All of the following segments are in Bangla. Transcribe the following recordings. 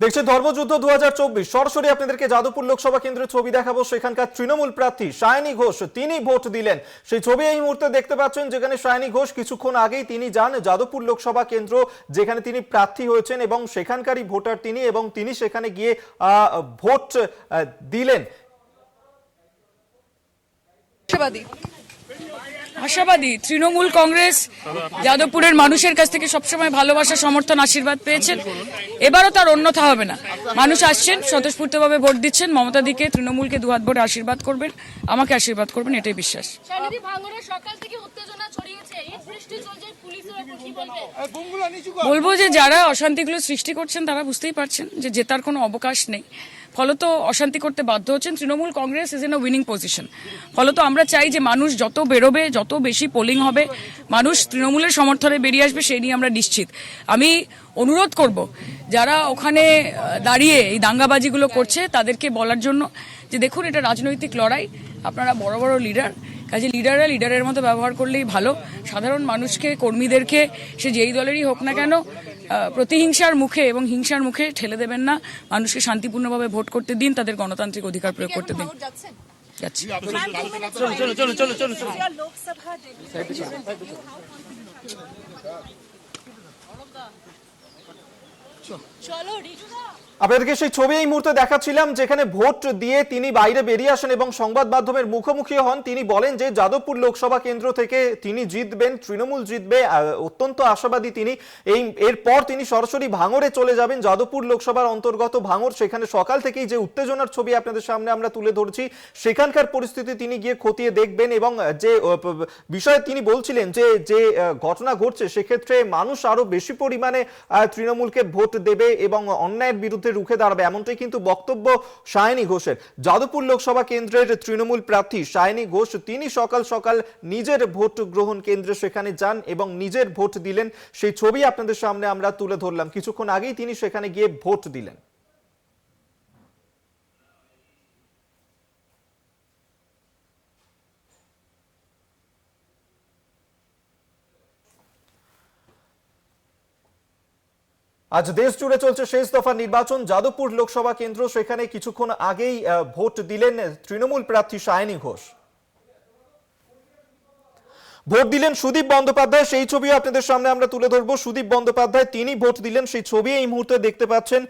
দেখছেন ধর্মযুদ্ধ 2024 সরাসরি আপনাদেরকে যাদবপুর লোকসভা কেন্দ্রের ছবি দেখাবো। সেখানকার তৃণমূল প্রার্থী সায়নী ঘোষ তিনি ভোট দিলেন। সেই ছবি এই মুহূর্তে দেখতে পাচ্ছেন, যেখানে সায়নী ঘোষ কিছুক্ষণ আগেই তিনি যান যাদবপুর লোকসভা কেন্দ্র, যেখানে তিনি প্রার্থী হয়েছেন এবং সেখানকারই ভোটার তিনি, এবং তিনি সেখানে গিয়ে ভোট দিলেন। আশাবাদী তৃণমূল কংগ্রেস যাদবপুরের মানুষের কাছ থেকে সবসময় ভালোবাসা, সমর্থন, আশীর্বাদ পেয়েছেন। এবারও তার অন্যথা হবে না। মানুষ আসছেন, স্বতঃস্ফূর্তভাবে ভোট দিচ্ছেন। মমতা দিকে, তৃণমূলকে দুহাত ভরে আশীর্বাদ করবেন, আমাকে আশীর্বাদ করবেন, এটাই বিশ্বাস। বলবো যে যারা অশান্তিগুলো সৃষ্টি করছেন তারা বুঝতেই পারছেন যে জেতার কোনো অবকাশ নেই, ফলত অশান্তি করতে বাধ্য হচ্ছেন। Trinamool Congress is in a winning position. ফলত আমরা চাই যে মানুষ যত বেরোবে, যত বেশি পোলিং হবে, মানুষ তৃণমূলের সমর্থনে বেরিয়ে আসবে, সেই নিয়ে আমরা নিশ্চিত। আমি অনুরোধ করব যারা ওখানে দাঁড়িয়ে এই দাঙ্গাবাজিগুলো করছে তাদেরকে বলার জন্য যে দেখুন, এটা রাজনৈতিক লড়াই, আপনারা বড় বড় লিডার, কাজে লিডাররা লিডারের মতো ব্যবহার করলেই ভালো। সাধারণ মানুষকে, কর্মীদেরকে, সে যেই দলেরই হোক না কেন, প্রতিহিংসার মুখে এবং হিংসার মুখে ঠেলে দেবেন না। মানুষকে শান্তিপূর্ণভাবে ভোট করতে দিন, তাদের গণতান্ত্রিক অধিকার প্রয়োগ করতে দিন। যাচ্ছি। আপনাদেরকে সেই ছবি এই মুহূর্তে দেখাচ্ছিলাম, যেখানে ভোট দিয়ে তিনি বাইরে বেরিয়ে আসেন এবং সংবাদ মাধ্যমের মুখোমুখি হন। তিনি বলেন যে যাদবপুর লোকসভা কেন্দ্র থেকে তিনি জিতবেন, তৃণমূল জিতবে, অত্যন্ত আশাবাদী তিনি। এরপর তিনি সরাসরি ভাঙড়ে চলে যাবেন, যাদবপুর লোকসভার অন্তর্গত ভাঙড়। সেখানে সকাল থেকেই যে উত্তেজনার ছবি আপনাদের সামনে আমরা তুলে ধরছি, সেখানকার পরিস্থিতি তিনি গিয়ে খতিয়ে দেখবেন এবং যে বিষয়ে তিনি বলছিলেন যে যে ঘটনা ঘটছে, সেক্ষেত্রে মানুষ আরো বেশি পরিমাণে তৃণমূলকে ভোট দেবে এবং অন্যায়ের বিরুদ্ধে রুখে দাঁড়াবে, এমনটাই কিন্তু বক্তব্য সায়নী ঘোষের। যাদবপুর লোকসভা কেন্দ্রের তৃণমূল প্রার্থী সায়নী ঘোষ তিনি সকাল সকাল নিজের ভোট গ্রহণ কেন্দ্রে সেখানে যান এবং নিজের ভোট দিলেন। সেই ছবি আপনাদের সামনে আমরা তুলে ধরলাম। কিছুক্ষণ আগেই তিনি সেখানে গিয়ে ভোট দিলেন। আজ দেশ জুড়ে চলছে শেষ দফা নির্বাচন। যাদবপুর লোকসভা কেন্দ্র, সেখানে কিছুক্ষণ আগেই ভোট দিলেন তৃণমূল প্রার্থী সায়নী ঘোষ। ভোট দিলেন সুদীপ বন্দ্যোপাধ্যায়, সেই ছবিও আপনাদের সামনে আমরা তুলে ধরবো। সুদীপ বন্দ্যোপাধ্যায় তিনি ভোট দিলেন, সেই ছবি এই মুহূর্তে দেখতে পাচ্ছেন,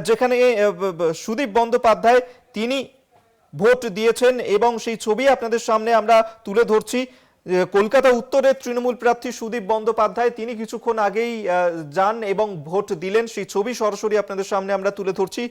যেখানে সুদীপ বন্দ্যোপাধ্যায় তিনি ভোট দিয়েছেন এবং সেই ছবি আপনাদের সামনে আমরা তুলে ধরছি। কলকাতা উত্তরের তৃণমূল প্রার্থী সুদীপ বন্দ্যোপাধ্যায় তিনি কিছুক্ষণ আগেই যান এবং ভোট দিলেন, সেই ছবি সরাসরি আপনাদের সামনে আমরা তুলে ধরছি।